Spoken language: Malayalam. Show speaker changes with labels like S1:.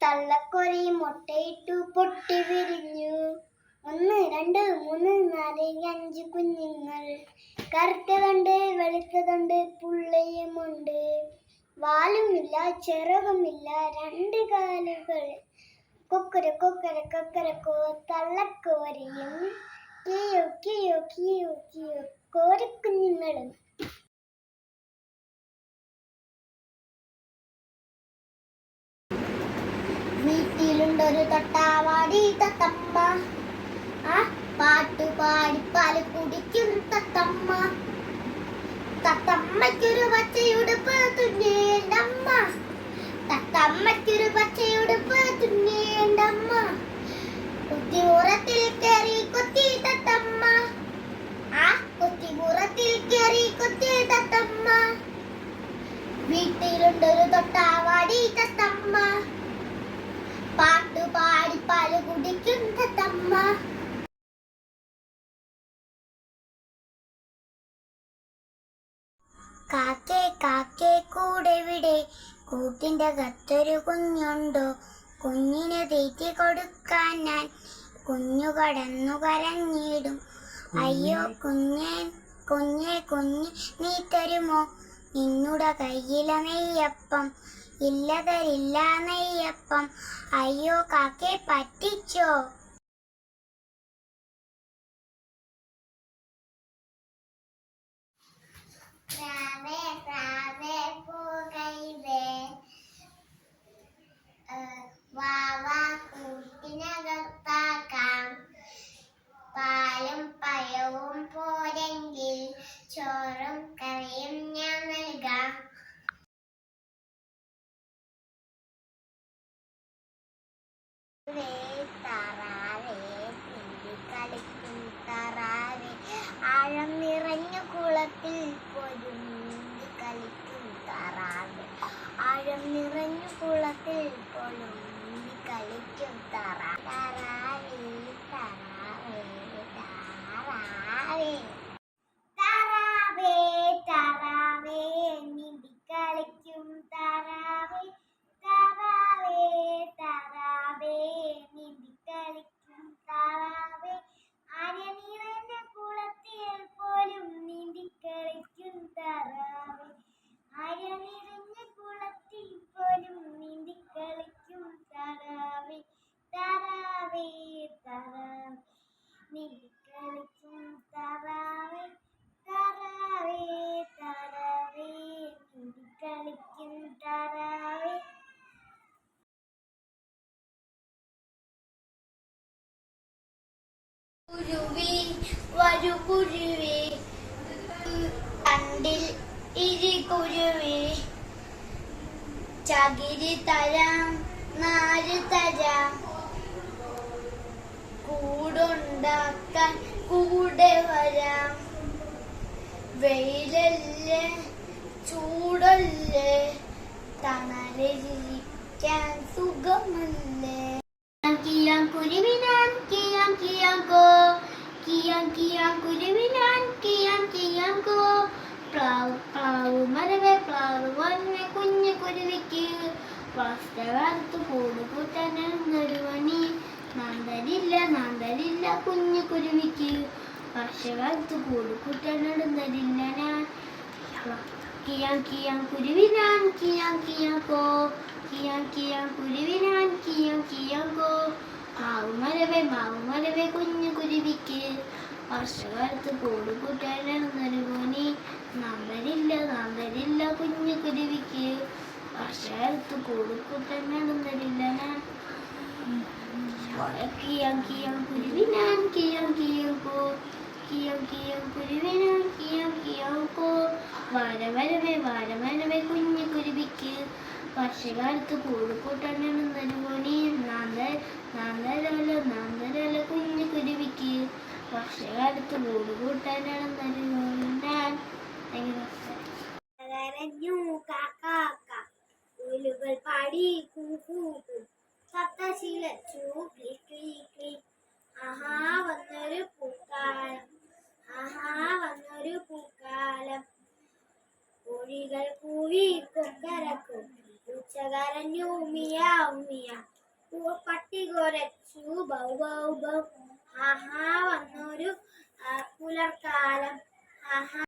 S1: തള്ളക്കൊരി മുട്ടയിട്ടു പൊട്ടി വിരിഞ്ഞു. 1 2 3 4 5 കുഞ്ഞുങ്ങൾ. കറുത്തതുണ്ട്, വെളുത്തതുണ്ട്, പുള്ളയുമുണ്ട്. വാലുമില്ല, ചിറകുമില്ല, 2 കാലുകൾ. കൊക്കര കൊക്കര കൊക്കരക്കോ തള്ളക്കോരിയും കിയോ കിയോ കിയോ കിയോ കോരിക്കുഞ്ഞുങ്ങളും. വീട്ടിലുണ്ടൊരു തൊട്ടാവാടി തത്തമ്മ. ആ പാട്ടുപാടി പാല് കുടിക്കും തത്തമ്മ. തത്തമ്മയ്ക്കൊരു പച്ചയുടുപ്പ് തുന്നേണ്ടമ്മ. തത്തമ്മയ്ക്കൊരു പച്ചയുടുപ്പ് തുന്നേണ്ടമ്മ. കുത്തിപുറത്തിൽ കയറി കൊത്തി തത്തമ്മ. ആ കുത്തിപുറത്തിൽ കയറി കൊത്തി തത്തമ്മ. വീട്ടിലുണ്ടൊരു തൊട്ടാവാടി തത്തമ്മ. പാട്ടുപാടി പാല് കുടിക്കും തത്തമ്മ. കാക്കേ കാക്കേ കൂടെവിടെ? കൂട്ടിൻ്റെ അകത്തൊരു കുഞ്ഞുണ്ടോ? കുഞ്ഞിന് തീറ്റി കൊടുക്കാൻ ഞാൻ കുഞ്ഞു കടന്നു കരഞ്ഞിടും. അയ്യോ കുഞ്ഞേ കുഞ്ഞേ കുഞ്ഞ് നീ തരുമോ നിന്നുടെ കയ്യിലെ നെയ്യപ്പം? ഇല്ല തരില്ല നെയ്യപ്പം. അയ്യോ കാക്കേ പറ്റിച്ചോ? കൂട്ടിനകത്താക്കാം. പാലും പഴവും പോരെങ്കിൽ ചോറും കറിയും ഞാൻ നൽകാം. താറാവേ കളിക്കും താറാവേ, ആഴം നിറഞ്ഞു കുളത്തിൽ പോലും നീന്തി കളിക്കും താറാവേ. ആഴം നിറഞ്ഞു കുളത്തിൽ പോലും നീന്തി കളിക്കും താറാവേ. താറാവേ താറാവേ താറാവേ താറാവേ നീന്തി കളിക്കും താറാവേ. താറാവേ താറാവേ നീന്തി കളിക്കും താറാവേ. ആഴ നിറഞ്ഞ കുളത്തിൽ പോലും നീന്തി കളിക്കും താറാവേ. ആഴ നിറഞ്ഞ കുളത്തിൽ പോലും നീന്തി കളിക്കും താറാവേ. താറാവേ താറാവേ നീന്തി കളിക്കും താറാവേ. താറാവേ താറാവേ നീന്തി കളിക്കും താറാവേ. കുരുവി വരൂ കുരുവി, കണ്ടിൽ കുരുവി. ചകിരി തരാം, നാര് തരാം, കൂടുണ്ടാക്കാൻ കൂടെ വരാം. വെയിലല്ലേ ചൂടല്ലേ, തണലിരിക്കാൻ സുഖമല്ലേ. കിയാം കുരുവിനാൻ കിയാം കിയാം കോ, കിയാം കിയാം കുരുവിനാൻ കിയാം കിയാം കോ. പ്ലാവ് പ്ലാവ് മരവേ പ്ലാവ് വന്നെ കുഞ്ഞു കുരുവിക്ക്. വാസ്തവത്ത് കൂട് കൂട്ടാനൊരു മണി. നാന്തരില്ല നാന്തരില്ല കുഞ്ഞു കുരുവിക്ക്. വർഷകാലത്ത് കൂട് കൂട്ടാനിടുന്നതില്ല ഞാൻ. കിയാം കിയാം കുരുവിനാൻ കിയാം കിയാം കോ, കിയാം കിയാം കുരുവിനാൻ കിയാം കിയാം കോ. മാവുമരവേ കുഞ്ഞു കുരുവിക്ക്. വർഷകാലത്ത് കൂട് കൂട്ടാനിടുന്നൊരു മണി. നാന്തരില്ല നാന്തരില്ല കുഞ്ഞു കുരുവിക്ക്. വർഷകാലത്ത് കൂട് കൂട്ടാനിടുന്നതില്ല ഞാൻ. കിയാം കിയാം കുരുവിനാൻ കിയാം കിയാം കോ, കിയാം കിയാം കുരുവിനാൻ കിയാം കിയാം കോ. വാരമരവേ കുഞ്ഞു കുരുവിക്ക്. വർഷകാലത്ത് കൂട് കൂട്ടാനിടുന്നൊരു മണി. നാന്തരല കുഞ്ഞു കുരുവിക്ക്. വർഷകാലത്ത് കൂട് കൂട്ടാനിടുന്നൊരു ഞാൻ. കരഞ്ഞു കാക്ക, കുയിലുകൾ പാടി കൂക്കു, തത്തശീലച്ചു ക്ലി ക്ലി ക്ലി. ആഹാ വന്നൊരു പൂക്കാലം, ആഹാ വന്നൊരു പൂക്കാലം. കോഴികൾ കൂവി കൊക്കരക്കും, പൂച്ച കരഞ്ഞു മിയാവ് മിയാവ്. പട്ടി കുരച്ചു ബൗ ബൗ ബൗ. ആഹാ വന്നൊരു പുലർക്കാലം. ആഹാ